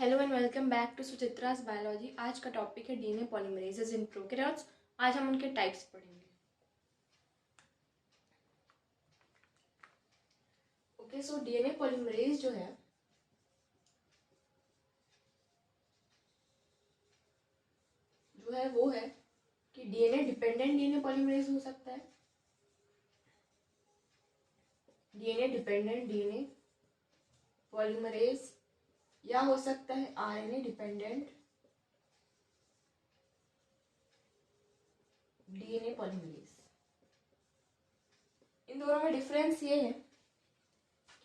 Hello and welcome back to Suchitra's biology. आज का topic है डीएनए पॉलीमरेजेस इन प्रोकैरियोट्स। आज हम उनके टाइप्स पढ़ेंगे। ओके, सो डीएनए पॉलीमरेज जो है वो है कि डीएनए डिपेंडेंट डीएनए पॉलीमरेज हो सकता है, डीएनए डिपेंडेंट डीएनए पॉलीमरेज, या हो सकता है आरएनए डिपेंडेंट डीएनए पॉलीमरेज। इन दोनों में डिफरेंस ये है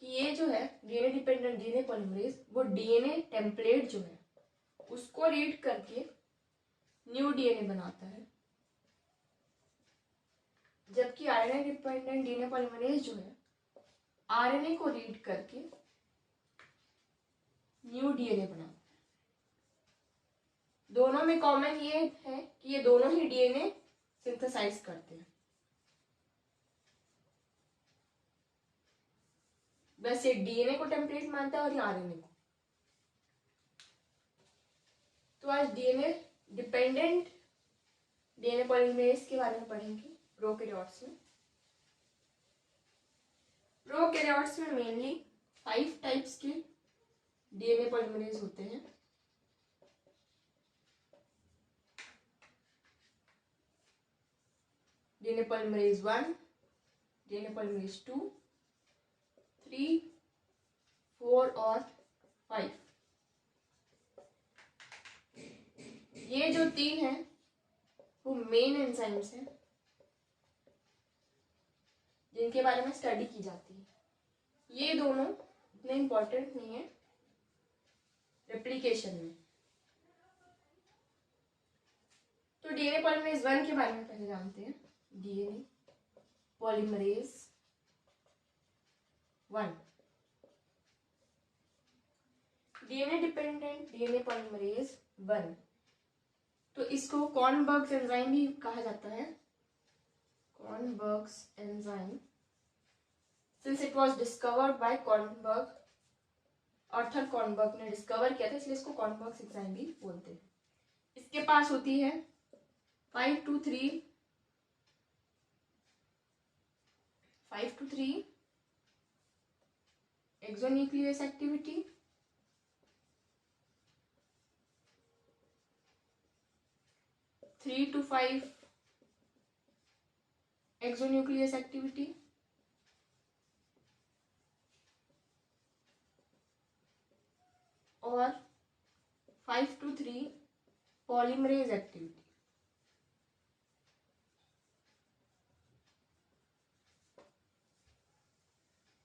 कि ये जो है डीएनए डिपेंडेंट डीएनए पॉलीमरेज वो डीएनए टेम्पलेट जो है उसको रीड करके न्यू डीएनए बनाता है, जबकि आरएनए डिपेंडेंट डीएनए पॉलीमरेज जो है आरएनए को रीड करके न्यू डीएनए बनाता है। दोनों में कॉमन ये है कि ये दोनों ही डीएनए सिंथेसाइज करते हैं। बस ये डीएनए को टेम्पलेट मानता है और ये आरएनए को। तो आज डीएनए डिपेंडेंट डीएनए पॉलीमरेज के बारे में पढ़ेंगे प्रोकैरियोट्स में। प्रोकैरियोट्स में मेनली 5 टाइप्स के डीएनए पॉलीमरेज होते हैं। डीएनए पॉलीमरेज 1, डीएनए पॉलीमरेज 2, 3, 4 और 5। ये जो 3 हैं वो मेन एंजाइम्स हैं जिनके बारे में स्टडी की जाती है। ये दोनों इतने इंपॉर्टेंट नहीं है रेप्लिकेशन में। तो डीएनए पॉलीमरेज 1 के बारे में पहले जानते हैं। DNA polymerase 1, DNA dependent DNA polymerase 1, तो इसको कॉर्नबर्ग्स एंजाइम भी कहा जाता है। Kornberg's enzyme, since it was discovered by Kornberg, Arthur Kornberg ने डिस्कवर किया था, इसलिए इसको कॉर्नबर्ग्स एंजाइम भी बोलते हैं। इसके पास होती है 5 to 3 exonuclease activity, 3 to 5 exonuclease activity, और 5 to 3 पॉलीमरेज एक्टिविटी।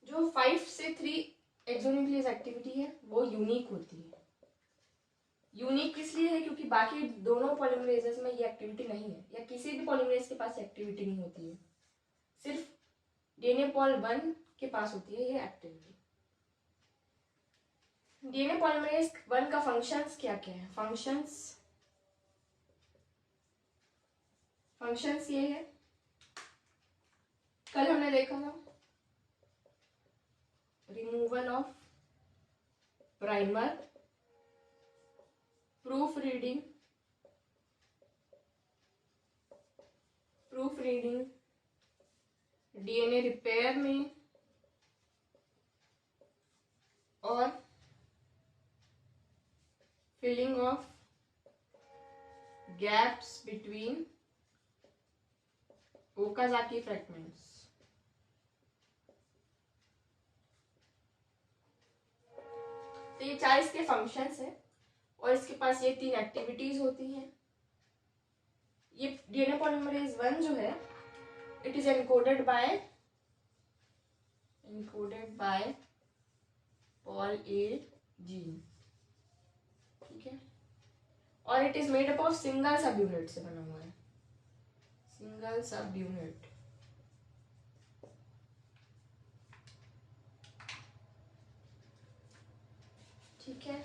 जो 5 से 3 एक्सोन्यूक्लियस एक्टिविटी है वो यूनिक होती है। यूनिक इसलिए है क्योंकि बाकी दोनों पॉलीमरेजेस में ये एक्टिविटी नहीं है, या किसी भी पॉलीमरेज के पास एक्टिविटी नहीं होती है। सिर्फ डीएनए पॉल 1 के पास होती है ये एक्टिविटी। डीएनए पॉलीमरेज 1 का फंक्शंस क्या क्या है? फंक्शंस ये है, कल हमने देखा था, removal of primer, proof reading DNA repair में, और filling of gaps between Okazaki fragments. तो ये 4 इसके फंक्शंस हैं, और इसके पास ये 3 एक्टिविटीज होती हैं। ये डीएनए पॉलीमरेज 1 जो है it is encoded by Paul A gene, ठीक है, और it is made up of single सब यूनिट से बना हुआ है, सिंगल सब यूनिट। ठीक है,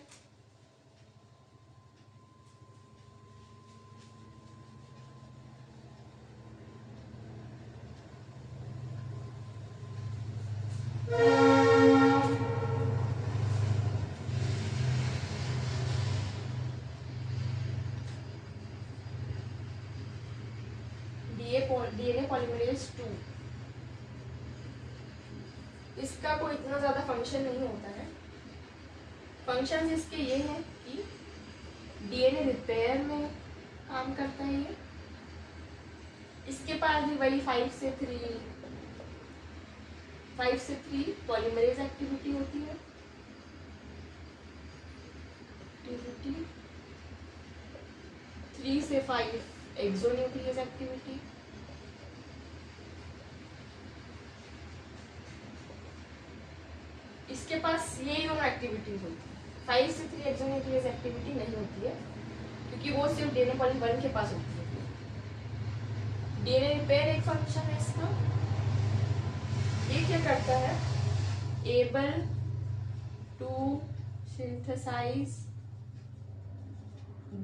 डीएनए पॉलीमरेज 2, इसका कोई इतना ज़्यादा फंक्शन नहीं होता है। फंक्शंस इसके ये हैं कि डीएनए रिपेयर में काम करता है ये। इसके पास भी वही 5 से 3 पॉलीमरेज एक्टिविटी होती है। 3 से 5 एक्सोन्यूक्लियस एक्टिविटी। इसके पास यही दोनों एक्टिविटीज होती है। 5 से 3 एक्सोन्यूक्लियस एक्टिविटी नहीं होती है क्योंकि वो सिर्फ डीएनए पॉलीमरेज 1 के पास होती है। डीएनए रिपेयर एक फंक्शन है इसका। ये क्या करता है, able to synthesize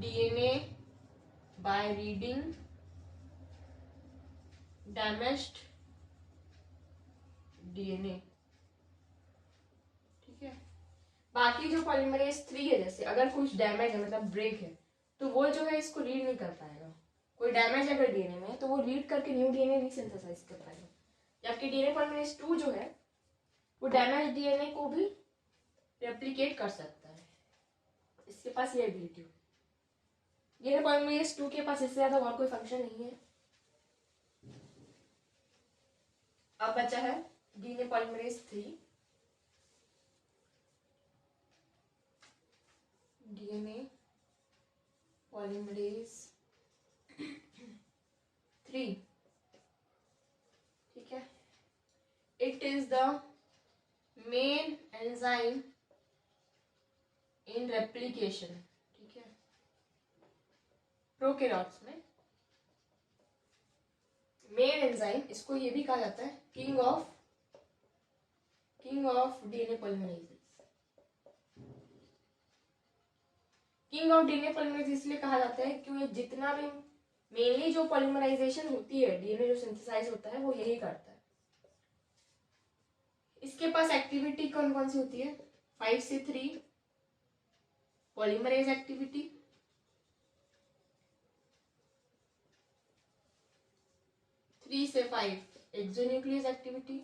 DNA by reading damaged DNA. ठीक है, बाकी जो पॉलीमरेज 3 है, जैसे अगर कुछ डैमेज है मतलब ब्रेक है, तो वो जो है इसको रीड नहीं कर पाएगा। कोई डैमेज अगर डीएनए में है तो वो रीड करके न्यू डीएनए नहीं सिंथेसाइज कर पाएगा। जबकि डीएनए पॉलीमरेज 2 जो है वो डैमेज डीएनए को भी रेप्लिकेट कर सकता है, इसके पास ये एबिलिटी। डीएनए पॉलीमरेज 2 के पास इससे ज्यादा और कोई फंक्शन नहीं है। अब बचा है डीएनए पॉलीमरेज 3। डीएनए पॉलीमरेज 3, ठीक है, it is the main enzyme in replication. ठीक है, प्रोकैरियोट्स में मेन एंजाइम, इसको ये भी कहा जाता है king of DNA polymerases. King of DNA polymerase इसलिए कहा जाता है क्योंकि जितना भी मेनली जो पॉलीमराइजेशन होती है, डीएनए जो सिंथेसाइज होता है, वो यही करता है। इसके पास एक्टिविटी कौन कौन सी होती है, 5 से 3 पॉलीमरेज एक्टिविटी, 3 से 5 एक्सोन्यूक्लियस एक्टिविटी,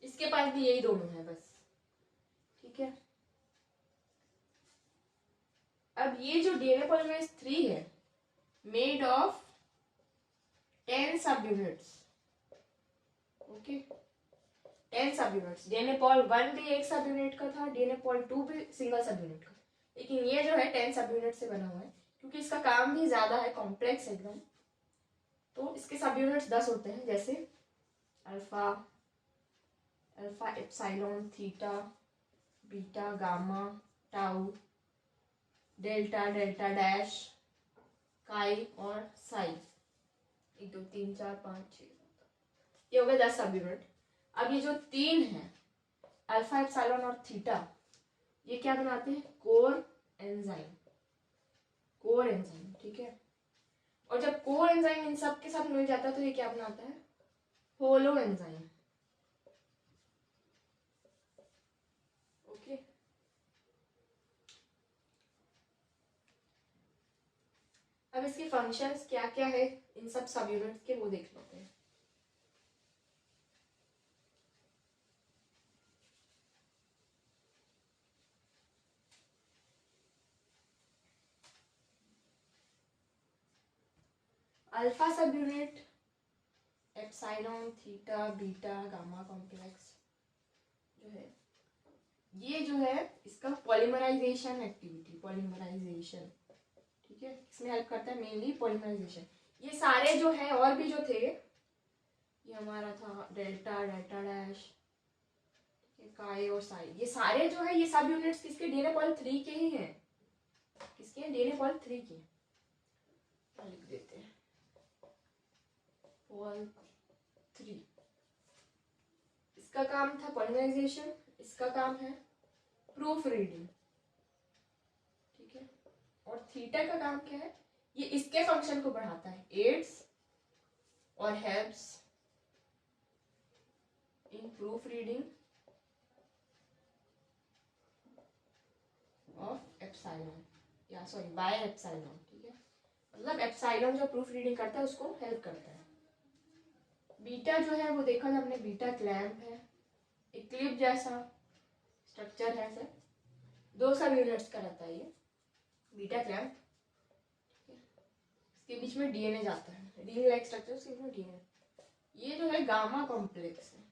इसके पास भी यही दोनों है बस। ठीक है, अब ये जो डीएनए पॉलीमरेज 3 है, मेड ऑफ 10 सब यूनिट्स। ओके, 10 सब यूनिट्स। डीएनए पॉल 1 भी एक सब यूनिट का था, डीएनए पॉल 2 भी सिंगल सब यूनिट का, लेकिन ये जो है 10 सब यूनिट से बना हुआ है क्योंकि इसका काम भी ज्यादा है, कॉम्प्लेक्स एकदम। तो इसके सब यूनिट्स 10 होते हैं, जैसे alpha, epsilon, theta, beta, gamma, tau, delta, delta dash, काई और साई। 1 2 3 4 5 6 7, ये हो गए 10 सब यूनिट। अब ये जो 3 है, अल्फा, एप्सिलॉन और थीटा, ये क्या बनाते हैं, कोर एंजाइम। कोर एंजाइम, ठीक है। और जब कोर एंजाइम इन सब के साथ मिल जाता है तो ये क्या बनाता है, होलो एंजाइम। ओके, अब इसके फंक्शंस क्या क्या है इन सब यूनिट्स के, वो देख लेते हैं। अल्फा सब unit, epsilon, theta, beta, gamma complex जो है, ये जो है इसका पॉलीमराइजेशन एक्टिविटी, पॉलीमराइजेशन, ठीक है, इसमें हेल्प करता है मेनली पॉलीमराइजेशन। ये सारे जो है और भी जो थे, ये हमारा था डेल्टा, डेल्टा डैश, काई और साई, ये सारे जो है ये सब यूनिट्स किसके, डीएनए पॉली 3 के ही हैं। किसके, डीएनए पॉली 3 के। लिख देते हैं पॉल 3। इसका काम था पॉलीमराइजेशन, इसका काम है प्रूफ रीडिंग, ठीक है। और थीटा का काम क्या है, ये इसके फंक्शन को बढ़ाता है, एड्स और helps in proof reading of epsilon. या सॉरी बाय एप्सिलॉन, ठीक है। मतलब एप्सिलॉन जो प्रूफ रीडिंग करता है उसको हेल्प करता है। बीटा जो है वो देखा था हमने, बीटा क्लैंप है, एक क्लिप जैसा स्ट्रक्चर है सर, 2 सब यूनिट्स का रहता है ये बीटा क्लैंप, इसके बीच में डीएनए जाता है, रिंग लाइक स्ट्रक्चर, उसके बीच में डीएनए। ये जो है गामा कॉम्प्लेक्स है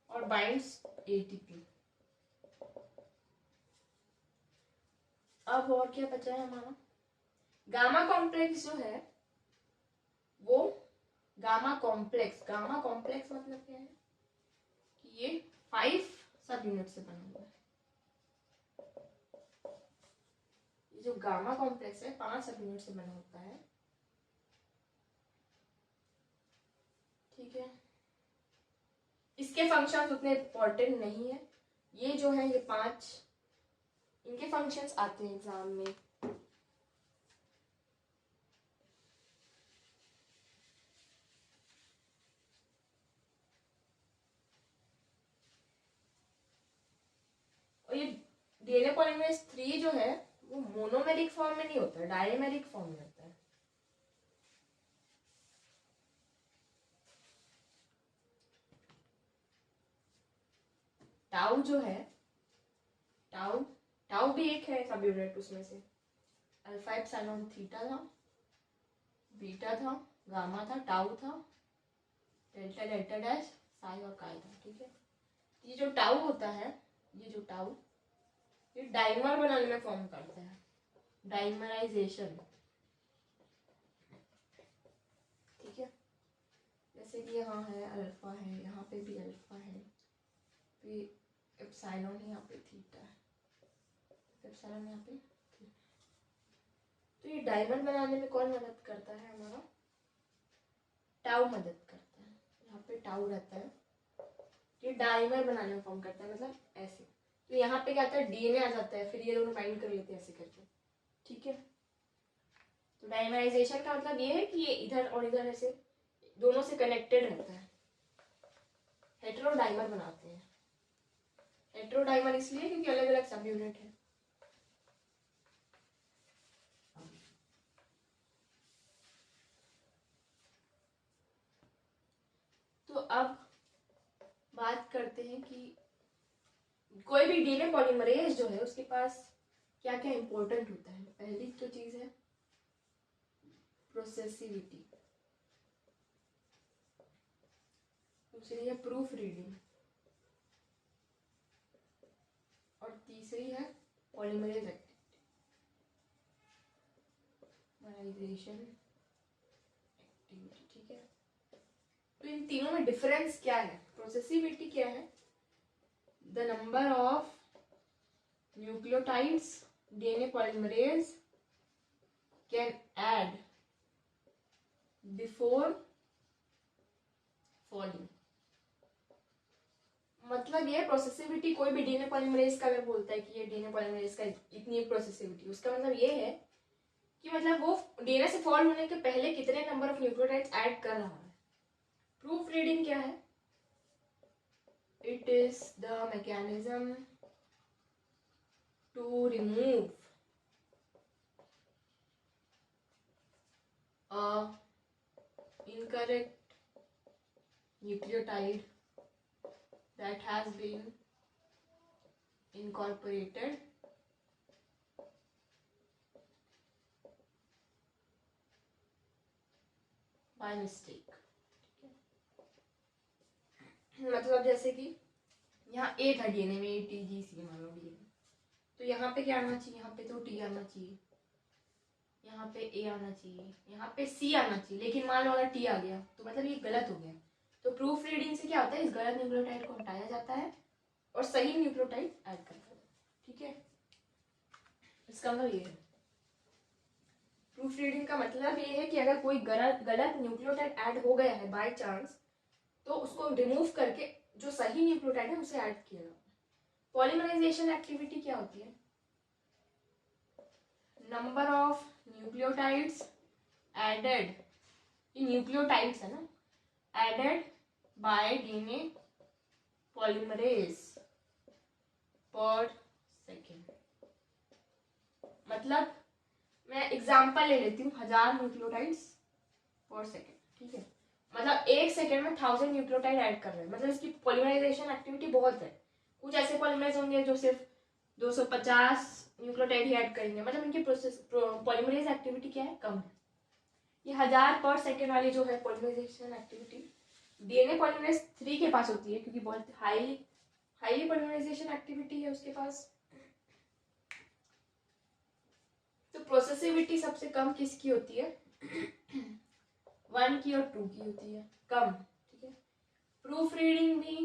और बाइंड्स एटीपी। अब और क्या बचा है हमारा, गामा कॉम्प्लेक्स जो है वो गामा कॉम्प्लेक्स मतलब क्या है कि ये 5 सब यूनिट से बना हुआ है। ये जो गामा कॉम्प्लेक्स है 5 सब यूनिट से बना होता है, ठीक है। इसके फंक्शंस उतने इम्पोर्टेंट नहीं है, ये जो है ये 5 इनके फंक्शंस आते हैं एग्जाम में। और ये डीएनए पॉलीमरेज 3 जो है वो मोनोमेरिक फॉर्म में नहीं होता है, डायमेरिक फॉर्म में होता है। टाउ जो है, टाउ भी एक है सब यूनिट, उसमें से अल्फा एप्सिलॉन थीटा था, बीटा था, गामा था, टाउ था, डेल्टा डेल्टा डैश साई और काय था, ठीक है। ये जो टाउ होता है, ये डाइमर बनाने में फॉर्म करता है, डाइमराइजेशन, ठीक है। जैसे कि यहाँ है अल्फा है, यहाँ पे भी अल्फा है, फिर एप्सिलॉन यहाँ पे थीटा है, एप्सिलॉन यहाँ पे थीटा। तो ये डायमंड बनाने में कौन मदद करता है हमारा, टाउ मदद करता है। यहाँ पे टाउ रहता है, ये डायमर बनाने में फॉर्म करता है, मतलब ऐसे। तो यहाँ पे क्या आता है, डीएनए आ जाता है, फिर ये दोनों बाइंड कर लेते हैं ऐसे करके, ठीक है। तो डाइमराइजेशन का मतलब ये है कि ये इधर और इधर ऐसे दोनों से कनेक्टेड रहता है, हेटेरोडाइमर बनाते हैं। हेटेरोडाइमर इसलिए क्योंकि अलग अलग सब यूनिट है। तो अब बात करते हैं कि कोई भी डीएनए पॉलीमरेज जो है उसके पास क्या क्या इंपॉर्टेंट होता है। पहली तो चीज है प्रोसेसिविटी, दूसरी है प्रूफ रीडिंग, और तीसरी है पॉलीमरेज एक्टिविटी, ठीक है। तो इन तीनों में डिफरेंस क्या है, प्रोसेसिविटी क्या है, the number of nucleotides DNA polymerase can add before falling. मतलब ये प्रोसेसिविटी, कोई भी डीएनए पॉलीमरेज का अगर बोलता है कि ये डीएनए पॉलीमरेज का इतनी प्रोसेसिविटी, उसका मतलब ये है कि मतलब वो डीएनए से फॉल होने के पहले कितने नंबर ऑफ न्यूक्लियोटाइड्स ऐड कर रहा है। प्रूफ रीडिंग क्या है, it is the mechanism to remove a incorrect nucleotide that has been incorporated by mistake। मतलब जैसे कि यहाँ ए था डीएनए में, ए टी जी सी मान लो डीएनए, तो यहाँ पे क्या आना चाहिए, यहाँ पे तो टी आना चाहिए, यहाँ पे ए आना चाहिए, यहाँ पे सी आना चाहिए, लेकिन मान लो अगर टी आ गया तो मतलब ये गलत हो गया। तो प्रूफ रीडिंग से क्या होता है, इस गलत न्यूक्लियोटाइड को हटाया जाता है और सही न्यूक्लियोटाइड ऐड कर दिया, ठीक है। इसका मतलब ये है, प्रूफ रीडिंग का मतलब ये है कि अगर कोई गलत न्यूक्लियोटाइड ऐड हो गया है बाय चांस, तो उसको रिमूव करके जो सही न्यूक्लियोटाइड है उसे ऐड किया जाता है। पॉलीमराइजेशन एक्टिविटी क्या होती है, नंबर ऑफ न्यूक्लियोटाइड्स एडेड, ये न्यूक्लियोटाइड्स है ना, एडेड बाय डीएनए पॉलीमरेज पर सेकेंड। मतलब मैं एग्जाम्पल ले लेती हूँ, 1000 न्यूक्लियोटाइड्स पर सेकेंड, ठीक है। मतलब 1 सेकेंड में 1000 न्यूक्लियोटाइड ऐड कर रहे हैं, मतलब इसकी पॉलीमराइजेशन एक्टिविटी बहुत है। कुछ ऐसे पॉलीमराइज होंगे जो सिर्फ 250 न्यूक्लियोटाइड ही ऐड करेंगे, मतलब इनकी प्रोसेस पॉलीमराइज एक्टिविटी क्या है, कम है। ये 1000 पर सेकेंड वाली जो है पॉलीमराइजेशन एक्टिविटी डीएनए पॉलीमरेज 3 के पास होती है, क्योंकि बहुत हाईली पॉलीमराइजेशन एक्टिविटी है उसके पास। तो प्रोसेसिविटी सबसे कम किसकी होती है, 1 की और 2 की होती है, कम, ठीक है। प्रूफ रीडिंग भी,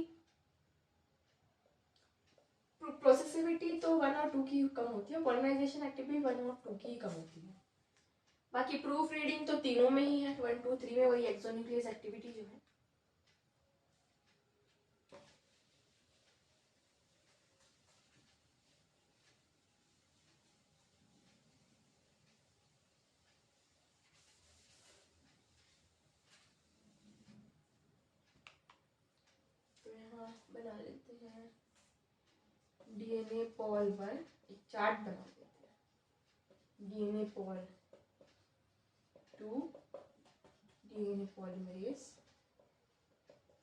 प्रोसेसिविटी तो 1 और 2 की कम होती है, पॉलीमराइजेशन एक्टिविटी 1 और 2 की कम होती है। बाकी प्रूफ रीडिंग तो तीनों में ही है, 1 2 3 में वही एक्सोन्यूक्लियस एक्टिविटी जो है। बना लेते हैं डीएनए पॉल 1, एक चार्ट बना देते हैं, डीएनए पॉल 2, डीएनए पॉलीमरेज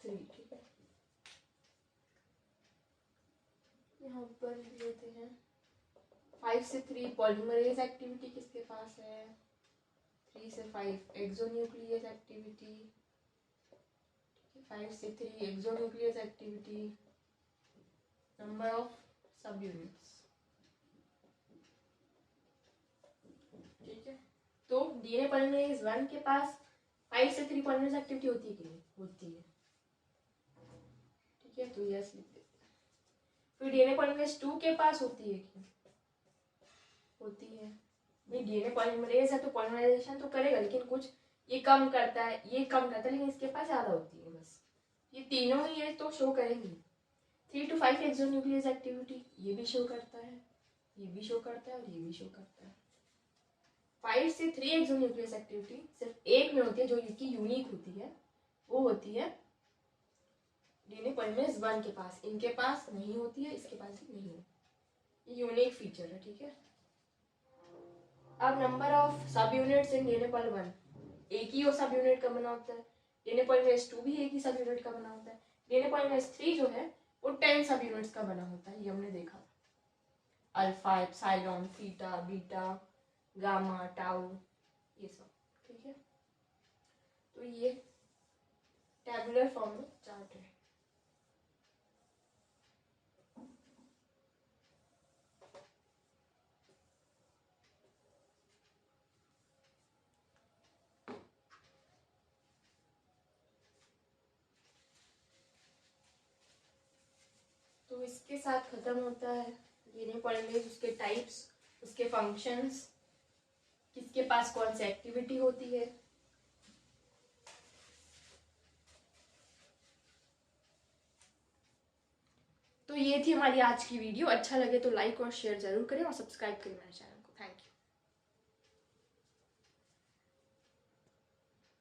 3, ठीक है। यहाँ पर लेते हैं 5 से 3 पॉलीमरेज एक्टिविटी किसके पास है, 3 से 5 एक्सोन्यूक्लियस एक्टिविटी, 5 से 3 एक्सोन्यूक्लियस एक्टिविटी, नंबर ऑफ सब यूनिट्स, ठीक है। तो डीएनए पॉलीमरेज 1 के पास 5 से 3 पॉलीमरेज एक्टिविटी होती है कि नहीं, होती है, ठीक है, तो यस लिख देते हैं। फिर डीएनए पॉलीमरेज 2 के पास होती है कि होती है, भाई डीएनए पॉलीमरेज है तो पॉलीमराइजेशन तो करेगा, लेकिन कुछ ये कम करता है, ये कम करता है, लेकिन इसके पास ज्यादा होती है, बस ये तीनों ही है तो शो करेंगी। 3 to 5 एक्सोन्यूक्लियस एक्टिविटी ये भी शो करता है, ये भी शो करता है और ये भी शो करता है। 5 से 3 एक्सोन्यूक्लियस एक्टिविटी सिर्फ एक में होती है, जो इसकी यूनिक होती है, वो होती है डीएनए पॉलीमरेज 1 के पास, इनके पास नहीं होती है, इसके पास भी नहीं होती, ये यूनिक फीचर है, ठीक है। अब नंबर ऑफ सब यूनिट्स इन डीएनए पॉल 1, एक ही सब यूनिट का बना होता है। डीएनए पॉलीमरेज 2 भी एक ही सब यूनिट का बना होता है। डीएनए पॉलीमरेज 3 जो है वो 10 सब यूनिट्स का बना होता है, ये हमने देखा, alpha, epsilon, theta, beta, gamma, tau, ये सब, ठीक है। तो ये टैबुलर फॉर्म में चार्ट है। तो इसके साथ खत्म होता है डीएनए पॉलीमरेज, उसके टाइप्स, उसके फंक्शंस, किसके पास कौन सी एक्टिविटी होती है। तो ये थी हमारी आज की वीडियो, अच्छा लगे तो लाइक और शेयर जरूर करें और सब्सक्राइब करें मेरा चैनल।